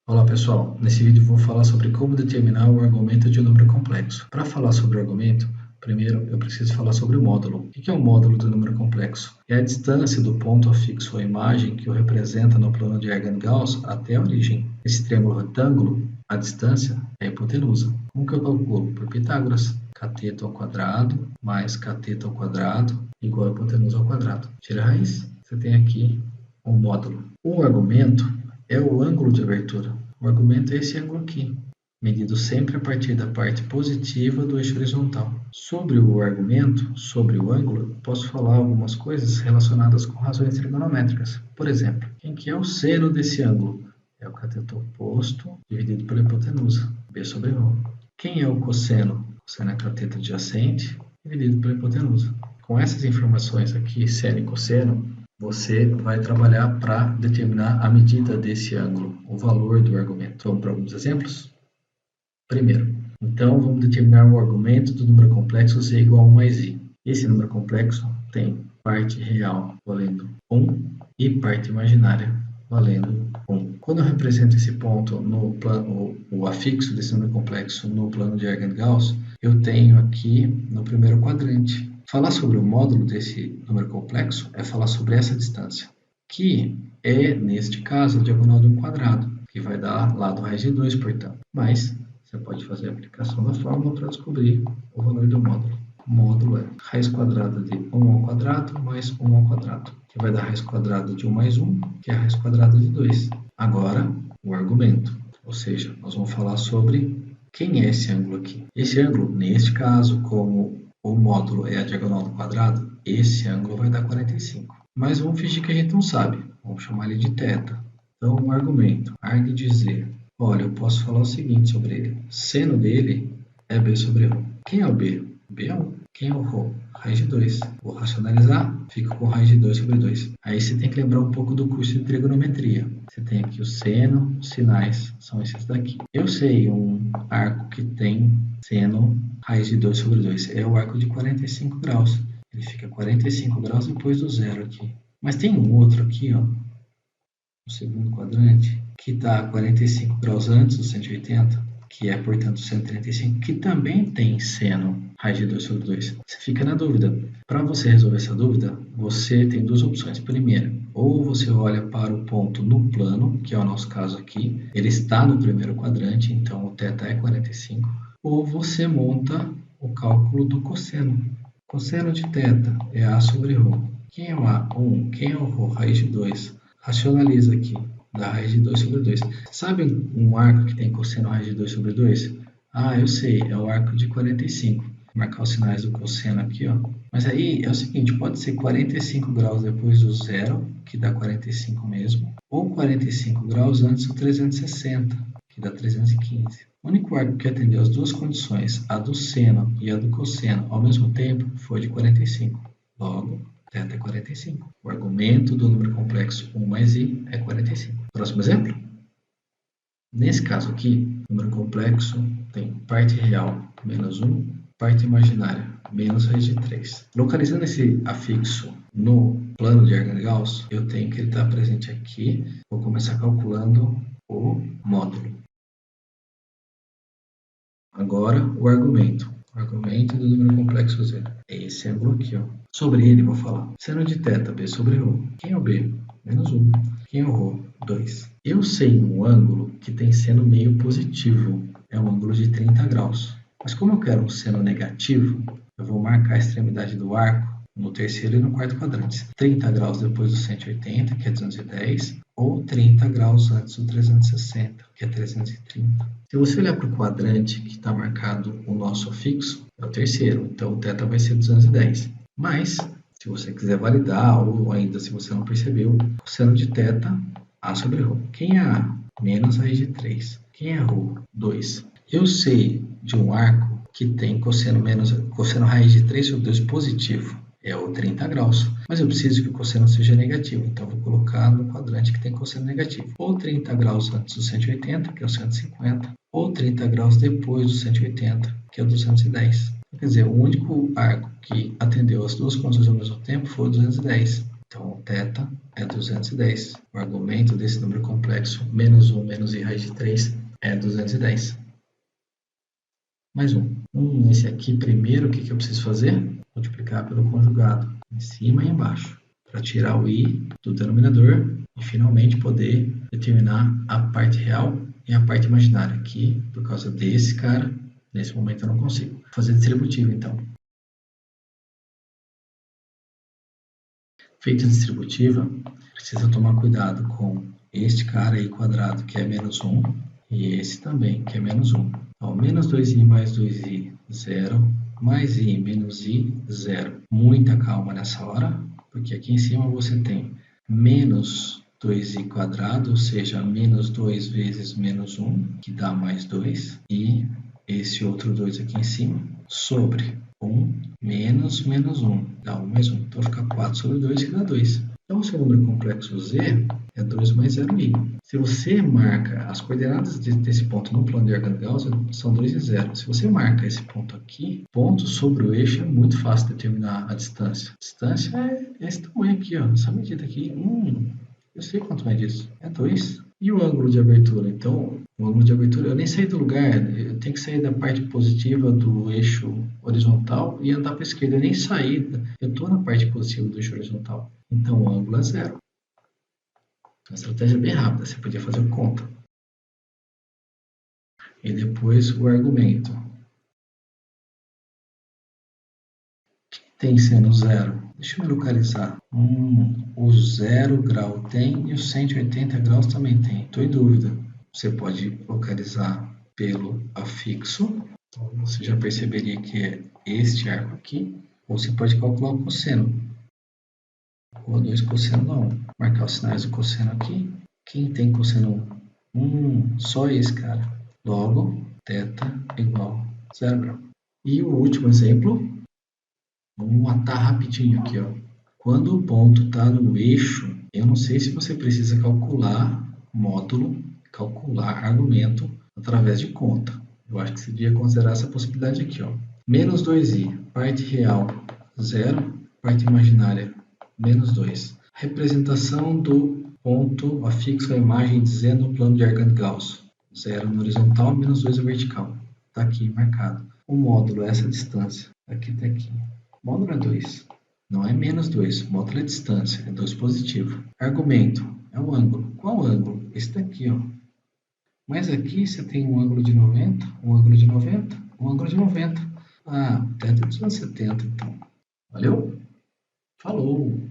Olá pessoal, nesse vídeo vou falar sobre como determinar o argumento de um número complexo. Para falar sobre o argumento, primeiro eu preciso falar sobre o módulo. O que é o módulo do número complexo? É a distância do ponto afixo à imagem que o representa no plano de Argand-Gauss até a origem. Esse triângulo retângulo, a distância é a hipotenusa. Como que eu calculo? Por Pitágoras. Cateto ao quadrado mais cateto ao quadrado igual a hipotenusa ao quadrado. Tira a raiz, você tem aqui um módulo. O argumento é o ângulo de abertura. O argumento é esse ângulo aqui, medido sempre a partir da parte positiva do eixo horizontal. Sobre o argumento, sobre o ângulo, posso falar algumas coisas relacionadas com razões trigonométricas. Por exemplo, quem que é o seno desse ângulo? É o cateto oposto dividido pela hipotenusa, B sobre ρ. Quem é o cosseno? O seno é cateto adjacente dividido pela hipotenusa. Com essas informações aqui, seno e cosseno, você vai trabalhar para determinar a medida desse ângulo, o valor do argumento. Vamos para alguns exemplos? Primeiro, então vamos determinar o argumento do número complexo z igual a 1 mais i. Esse número complexo tem parte real valendo 1 e parte imaginária valendo 1. Quando eu represento esse ponto no plano, o afixo desse número complexo no plano de Argand-Gauss, eu tenho aqui no primeiro quadrante. Falar sobre o módulo desse número complexo é falar sobre essa distância, que é, neste caso, a diagonal de um quadrado, que vai dar lado raiz de 2, portanto. Mas você pode fazer a aplicação da fórmula para descobrir o valor do módulo. O módulo é raiz quadrada de 1 ao quadrado mais 1 ao quadrado, que vai dar raiz quadrada de 1 mais 1, que é a raiz quadrada de 2. Agora, o argumento, ou seja, nós vamos falar sobre quem é esse ângulo aqui. Esse ângulo, neste caso, como o módulo é a diagonal do quadrado, esse ângulo vai dar 45. Mas vamos fingir que a gente não sabe. Vamos chamar ele de θ. Então, o argumento, arg de z. Olha, eu posso falar o seguinte sobre ele. Seno dele é b sobre ρ. Quem é o b? B é 1. Quem é o ρ? Raiz de 2. Vou racionalizar, fico com raiz de 2 sobre 2. Aí você tem que lembrar um pouco do curso de trigonometria. Você tem aqui o seno, os sinais, são esses daqui. Eu sei um arco que tem seno raiz de 2 sobre 2. É o arco de 45 graus. Ele fica 45 graus depois do zero aqui. Mas tem um outro aqui, ó, no segundo quadrante, que está 45 graus antes do 180, que é, portanto, 135, que também tem seno raiz de 2 sobre 2. Você fica na dúvida. Para você resolver essa dúvida, você tem duas opções. Primeira, ou você olha para o ponto no plano, que é o nosso caso aqui. Ele está no primeiro quadrante, então o θ é 45. Ou você monta o cálculo do cosseno. Cosseno de θ é A sobre ρ. Quem é o A? 1. Quem é o ρ? Raiz de 2. Racionaliza aqui. Dá raiz de 2 sobre 2. Sabe um arco que tem cosseno raiz de 2 sobre 2? Ah, eu sei. É o arco de 45. Vou marcar os sinais do cosseno aqui, ó. Mas aí é o seguinte, pode ser 45 graus depois do zero, que dá 45 mesmo, ou 45 graus antes do 360, que dá 315. O único arco que atendeu as duas condições, a do seno e a do cosseno, ao mesmo tempo, foi de 45. Logo, θ é 45. O argumento do número complexo 1 mais i é 45. Próximo exemplo? Nesse caso aqui, o número complexo tem parte real menos 1, parte imaginária menos raiz de 3. Localizando esse afixo no plano de Argand-Gauss, eu tenho que ele está presente aqui. Vou começar calculando o módulo. Agora, o argumento. O argumento do número complexo z. É esse ângulo aqui, ó. Sobre ele, vou falar. Seno de θ, b sobre ρ. Quem é o b? Menos 1. Quem é o ρ? 2. Eu sei um ângulo que tem seno meio positivo. É um ângulo de 30 graus. Mas como eu quero um seno negativo, eu vou marcar a extremidade do arco no terceiro e no quarto quadrantes. 30 graus depois do 180, que é 210, ou 30 graus antes do 360, que é 330. Se você olhar para o quadrante que está marcado o nosso afixo, é o terceiro, então o θ vai ser 210. Mas, se você quiser validar, ou ainda se você não percebeu, o seno de θ, A sobre ρ. Quem é A? Menos raiz de 3. Quem é ρ? 2. Eu sei de um arco que tem cosseno raiz de 3 sobre 2 positivo. É o 30 graus. Mas eu preciso que o cosseno seja negativo, então eu vou colocar no quadrante que tem cosseno negativo. Ou 30 graus antes do 180, que é o 150, ou 30 graus depois do 180, que é o 210. Quer dizer, o único arco que atendeu as duas condições ao mesmo tempo foi o 210. Então, o θ é 210. O argumento desse número complexo, menos 1 menos i raiz de 3, é 210. Mais um. Esse aqui, primeiro, o que eu preciso fazer? Multiplicar pelo conjugado, em cima e embaixo, para tirar o i do denominador e, finalmente, poder determinar a parte real e a parte imaginária. Aqui, por causa desse cara, nesse momento eu não consigo. Vou fazer distributivo, então. Feita a distributiva, precisa tomar cuidado com este cara aí quadrado, que é menos 1, e esse também, que é menos 1. Então, menos 2i mais 2i, 0, mais i menos i, 0. Muita calma nessa hora, porque aqui em cima você tem menos 2i quadrado, ou seja, menos 2 vezes menos 1, que dá mais 2, e esse outro 2 aqui em cima, sobre 1 menos menos 1, dá 1 mais 1. Então fica 4 sobre 2, que dá 2. Então o seu número complexo z é 2 mais 0i. Se você marca as coordenadas desse ponto no plano de Argand-Gauss, são 2 e 0. Se você marca esse ponto aqui, ponto sobre o eixo, é muito fácil determinar a distância. A distância é esse tamanho aqui, ó, essa medida aqui. Eu sei quanto é disso. É 2. E o ângulo de abertura? Então, o ângulo de abertura, eu nem saí do lugar, eu tenho que sair da parte positiva do eixo horizontal e andar para a esquerda. Eu nem saí, eu estou na parte positiva do eixo horizontal. Então, o ângulo é 0. Uma estratégia bem rápida, você podia fazer conta. E depois o argumento. Tem seno 0. Deixa eu me localizar. O 0 grau tem e o 180 graus também tem. Estou em dúvida. Você pode localizar pelo afixo. Então, você já perceberia que é este arco aqui. Ou você pode calcular o cosseno. Ou 2 cosseno não. Marcar os sinais do cosseno aqui. Quem tem cosseno 1? Só esse cara. Logo, θ igual 0 grau. E o último exemplo. Vamos matar rapidinho aqui, ó. Quando o ponto está no eixo, eu não sei se você precisa calcular módulo, calcular argumento através de conta. Eu acho que você devia considerar essa possibilidade aqui, ó. Menos 2i, parte real 0, parte imaginária menos 2. Representação do ponto afixo à imagem dizendo o plano de Argand-Gauss. 0 no horizontal, menos 2 no vertical. Está aqui marcado. O módulo é essa distância, daqui até aqui. O módulo é 2, não é menos 2, o módulo é distância, é 2 positivo. Argumento é o ângulo. Qual ângulo? Esse daqui, ó. Mas aqui você tem um ângulo de 90, um ângulo de 90, um ângulo de 90. Ah, θ é 270, então. Valeu? Falou!